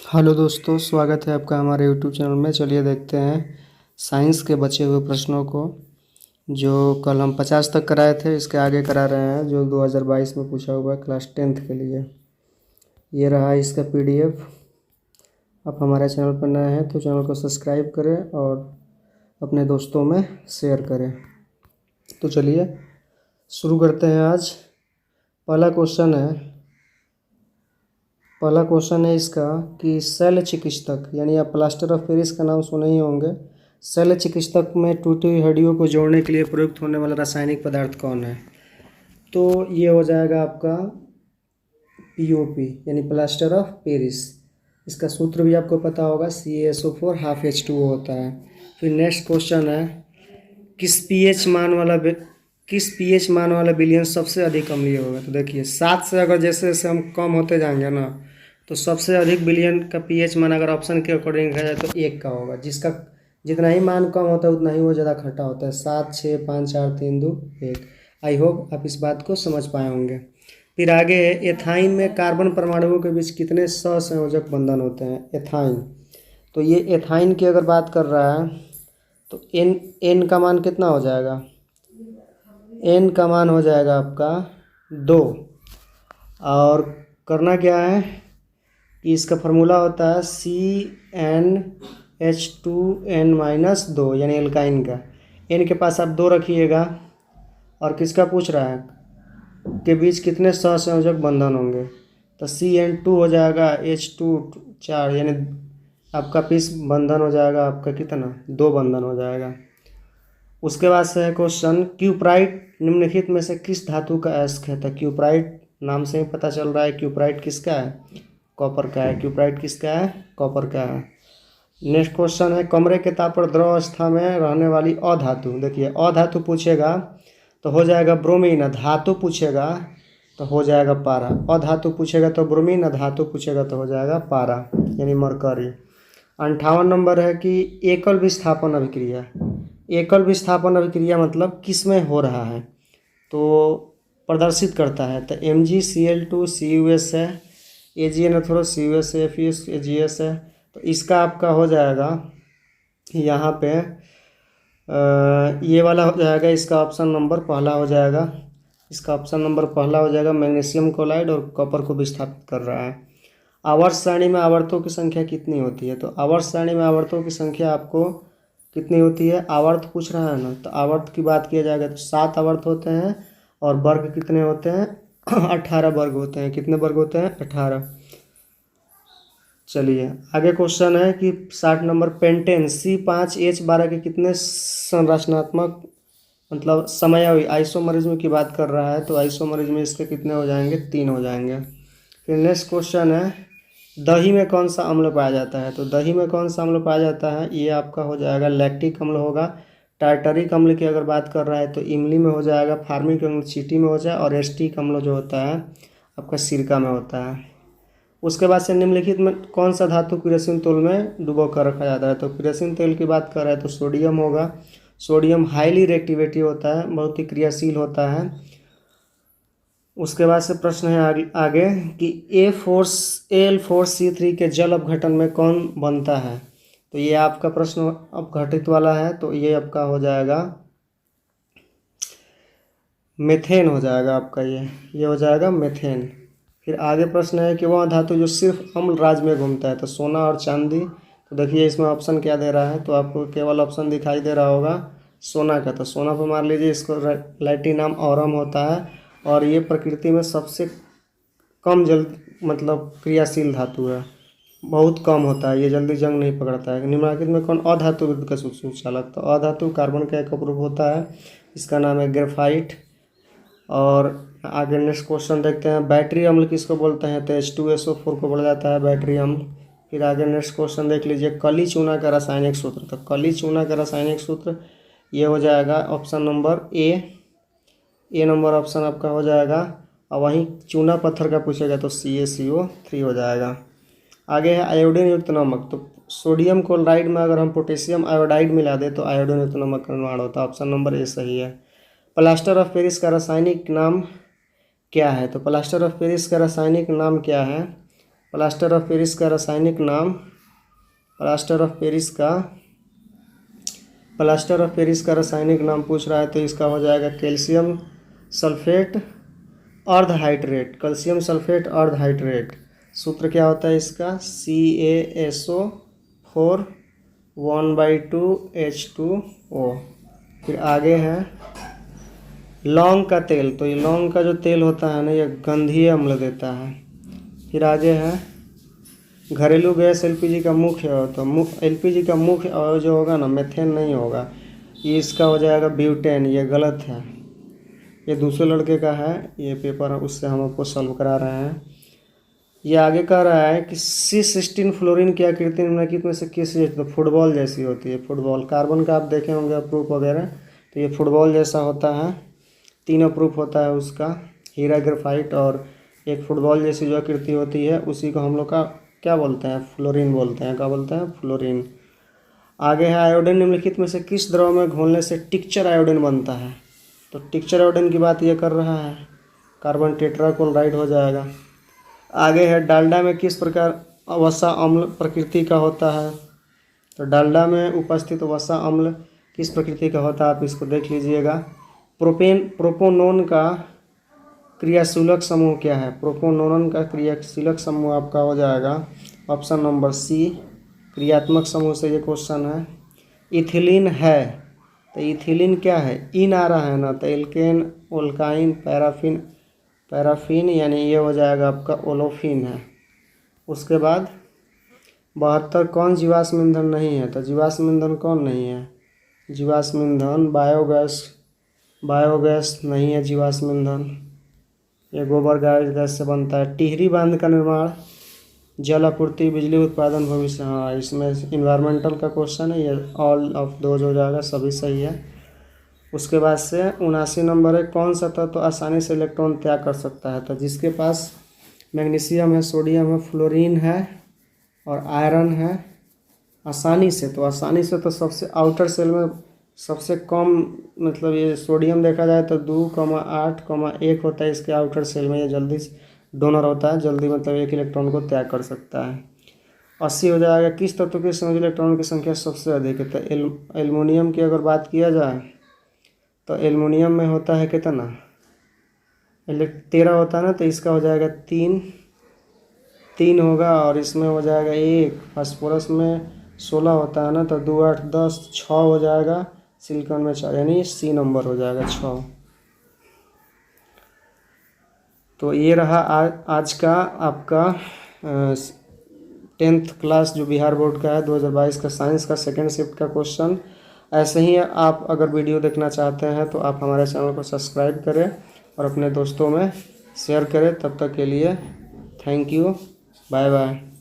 Hello दोस्तों, स्वागत है आपका हमारे यूट्यूब चैनल में। चलिए देखते हैं साइंस के बचे हुए प्रश्नों को, जो कल हम 50 तक कराए थे। इसके आगे करा रहे हैं जो 2022 में पूछा हुआ है क्लास 10th के लिए। ये रहा इसका पीडीएफ। आप हमारे चैनल पर नए हैं तो चैनल को सब्सक्राइब करें और अपने दोस्तों में शेयर करें। तो चलिए शुरू करते हैं। आज पहला क्वेश्चन है इसका कि शल्य चिकित्सक, यानी आप प्लास्टर ऑफ पेरिस का नाम सुने ही होंगे। शल्य चिकित्सक में टूटी हुई हड्डियों को जोड़ने के लिए प्रयुक्त होने वाला रासायनिक पदार्थ कौन है? तो ये हो जाएगा आपका पीओपी, यानी प्लास्टर ऑफ पेरिस। इसका सूत्र भी आपको पता होगा, CaSO4 हाफ H2O होता है। फिर नेक्स्ट क्वेश्चन है, किस पीएच मान वाला विलयन सबसे अधिक अम्लीय होगा? तो देखिए 7 से अगर जैसे जैसे हम कम होते जाएंगे ना, तो सबसे अधिक विलयन का पीएच मान अगर ऑप्शन के अकॉर्डिंग देखा जाए तो 1 का होगा। जिसका जितना ही मान कम होता है उतना ही वो ज़्यादा खट्टा होता है। 7, 6, 5, 4, 3, 2, 1। आई होप आप इस बात को समझ पाए होंगे। फिर आगे है, एथाइन में कार्बन परमाणुओं के बीच कितने सहसंयोजक बंधन होते हैं? एथाइन, तो ये एथाइन की अगर बात कर रहा है तो एन का मान कितना हो जाएगा? एन का मान हो जाएगा आपका 2। और करना क्या है कि इसका फार्मूला होता है CnH2n-2, यानी एल्काइन का। एन के पास आप 2 रखिएगा। और किसका पूछ रहा है के बीच कितने सहसंयोजक बंधन होंगे? तो Cn2 हो जाएगा, H2 4, यानी आपका पीस बंधन हो जाएगा आपका कितना? 2 बंधन हो जाएगा। उसके बाद से है क्वेश्चन, क्यूप्राइट निम्नलिखित में से किस धातु का अयस्क है? तो क्यूप्राइट नाम से ही पता चल रहा है क्यूप्राइट किसका है? कॉपर का है। क्यूप्राइट किसका है? कॉपर का है। नेक्स्ट क्वेश्चन है, कमरे के ताप पर द्रव अवस्था में रहने वाली अधातु। देखिए अधातु पूछेगा तो हो जाएगा ब्रोमीन, धातु पूछेगा तो हो जाएगा पारा। अधातु पूछेगा तो ब्रोमीन, धातु पूछेगा तो हो जाएगा पारा, यानी मरकरी। 58 नंबर है कि एकल विस्थापन अभिक्रिया। एकल विस्थापन अभिक्रिया मतलब किस में हो रहा है तो प्रदर्शित करता है? तो MgCl2CuS है, AgNO3CuS AgS है। तो इसका आपका हो जाएगा यहाँ पे ये वाला हो जाएगा। इसका ऑप्शन नंबर पहला हो जाएगा। मैग्नीशियम क्लोराइड और कॉपर को विस्थापित कर रहा है। आवर्त सारणी में आवर्तों की संख्या कितनी होती है? तो आवर्त सारणी में आवर्तों की संख्या आपको कितनी होती है? आवर्त पूछ रहा है ना, तो आवर्त की बात किया जाएगा तो 7 आवर्त होते हैं। और वर्ग कितने होते हैं? 18 वर्ग होते हैं। कितने वर्ग होते हैं? 18। चलिए आगे क्वेश्चन है कि 60 नंबर, पेंटेन C5H12 के कितने संरचनात्मक मतलब समयावधि आइसोमरिज्म की बात कर रहा है? तो आइसोमरिज्म में इसके कितने हो जाएंगे? 3 हो जाएंगे। फिर नेक्स्ट क्वेश्चन है, दही में कौन सा अम्ल पाया जाता है? तो दही में कौन सा अम्ल पाया जाता है? ये आपका हो जाएगा लैक्टिक अम्ल होगा। टार्टरिक अम्ल की अगर बात कर रहा है तो इमली में हो जाएगा। फार्मिक अम्ल चींटी में हो जाए। और एस्टिक अम्ल जो होता है आपका सिरका में होता है। उसके बाद से निम्नलिखित में कौन सा धातु किरोसिन तेल में डुबो कर रखा जाता है? तो किरोसिन तेल की बात कर रहा है तो सोडियम होगा। सोडियम हाईली रिएक्टिवेटिव होता है, बहुत ही क्रियाशील होता है। उसके बाद से प्रश्न है आगे कि Al4C3 के जल अपघटन में कौन बनता है? तो ये आपका प्रश्न अपघटित वाला है, तो ये आपका हो जाएगा मेथेन हो जाएगा आपका। ये हो जाएगा मेथेन। फिर आगे प्रश्न है कि वह धातु जो सिर्फ अम्ल राज में घूमता है? तो सोना और चांदी। तो देखिए इसमें ऑप्शन क्या दे रहा है, तो आपको केवल ऑप्शन दिखाई दे रहा होगा सोना का। तो सोना पर मान लीजिए इसको प्लैटिनम ऑरम होता है। और ये प्रकृति में सबसे कम मतलब क्रियाशील धातु है, बहुत कम होता है, ये जल्दी जंग नहीं पकड़ता है। निम्नलिखित में कौन अधातु विद्युत का सूचकांक? तो अधातु कार्बन का एक उपरूप होता है, इसका नाम है ग्रेफाइट। और आगे नेक्स्ट क्वेश्चन देखते हैं, बैटरी अम्ल किसको बोलते हैं? तो H2SO4 को बोला जाता है बैटरी अम्ल। फिर आगे नेक्स्ट क्वेश्चन देख लीजिए, कली चूना का रासायनिक सूत्र। तो कली चूना का रासायनिक सूत्र ये हो जाएगा option number A number option आपका हो जाएगा। और वहीं चूना पत्थर का पूछेगा तो CaCO3 हो जाएगा। आगे है आयोडीन युक्त नमक। तो सोडियम क्लोराइड में अगर हम पोटेशियम आयोडाइड मिला दें तो आयोडीन युक्त नमक का निर्माण होता है। ऑप्शन नंबर ए सही है। प्लास्टर ऑफ पेरिस का रासायनिक नाम क्या है? तो प्लास्टर ऑफ पेरिस का रासायनिक नाम क्या है? प्लास्टर ऑफ पेरिस का रासायनिक नाम, प्लास्टर ऑफ पेरिस का रासायनिक नाम पूछ रहा है तो इसका हो जाएगा कैल्शियम सल्फेट अर्ध हाइड्रेट, कैल्शियम सल्फेट अर्ध हाइड्रेट। सूत्र क्या होता है इसका, CaSO4 1/2H2O। फिर आगे है लौंग का तेल, तो ये लौंग का जो तेल होता है ना ये गंधीय अम्ल देता है। फिर आगे है घरेलू गैस एलपीजी का मुख्य हो, तो एलपीजी का मुख्य जो होगा ना मेथेन नहीं होगा, ये इसका हो जाएगा ब्यूटेन। ये गलत है, ये दूसरे लड़के का है ये पेपर, उससे हम आपको सॉल्व करा रहे हैं। ये आगे कह रहा है कि C16 फ्लोरीन की आकृति निम्नलिखित में से किस, तो फुटबॉल जैसी होती है। फुटबॉल कार्बन का आप देखे होंगे अप्रूफ वगैरह, तो ये फुटबॉल जैसा होता है। 3 अप्रूफ होता है उसका, हीरा ग्रेफाइट, और एक फुटबॉल जैसी जो आकृति होती है उसी को हम लोग का क्या बोलते हैं, फ्लोरीन बोलते हैं। क्या बोलते हैं, फ्लोरीन। आगे है आयोडीन निम्नलिखित में से किस द्रव में घोलने से टिक्चर आयोडीन बनता है, तो टिक्चर आयोडीन की बात ये कर रहा है, कार्बन टेट्राक्लोराइड हो जाएगा। आगे है डालडा में किस प्रकार वसा अम्ल प्रकृति का होता है, तो डालडा में उपस्थित वसा अम्ल किस प्रकृति का होता है आप इसको देख लीजिएगा। प्रोपोनोन का क्रियाशीलक समूह क्या है, प्रोपोनोन का क्रियाशीलक समूह आपका हो जाएगा ऑप्शन नंबर सी, क्रियात्मक समूह से ये क्वेश्चन है। इथिलीन है, तो इथिलीन क्या है, इन आ रहा है ना, तो एल्केन, ओल्काइन, पैराफिन यानी ये हो जाएगा आपका ओलोफिन है। उसके बाद 72 कौन जीवाश्म ईंधन नहीं है, तो जीवाश्म ईंधन कौन नहीं है, जीवाश्म ईंधन बायोगैस नहीं है जीवाश्म ईंधन, ये गोबर गैस से बनता है। टिहरी बांध का निर्माण, जल आपूर्ति, बिजली उत्पादन, भविष्य, हाँ इसमें इन्वायरमेंटल का क्वेश्चन है, ये ऑल ऑफ दोज हो जाएगा, सभी सही है। उसके बाद से 79 नंबर है, कौन सा तत्व तो आसानी से इलेक्ट्रॉन त्याग कर सकता है, तो जिसके पास मैग्नीशियम है, सोडियम है, फ्लोरीन है और आयरन है आसानी से, तो आसानी से तो सबसे आउटर सेल में सबसे कम मतलब ये सोडियम देखा जाए तो 2,8,1 होता है इसके आउटर सेल में, ये जल्दी डोनर होता है, जल्दी मतलब एक इलेक्ट्रॉन को त्याग कर सकता है। 80 हो जाएगा, किस तत्व के संयोजी इलेक्ट्रॉन की संख्या सबसे अधिक है, तो एल्युमिनियम की अगर बात किया जाए तो एल्युमिनियम में होता है कितना, 13 होता है ना, तो इसका हो जाएगा 3 होगा, और इसमें हो जाएगा 1। फास्फोरस में 16 होता है ना, तो 2, 8, 10, 6 हो जाएगा। सिलिकॉन में 4, यानी C नंबर हो जाएगा 6। तो ये रहा आज का आपका 10th क्लास जो बिहार बोर्ड का है 2022 का साइंस का सेकेंड शिफ्ट का क्वेश्चन। ऐसे ही आप अगर वीडियो देखना चाहते हैं तो आप हमारे चैनल को सब्सक्राइब करें और अपने दोस्तों में शेयर करें। तब तक के लिए थैंक यू, बाय बाय।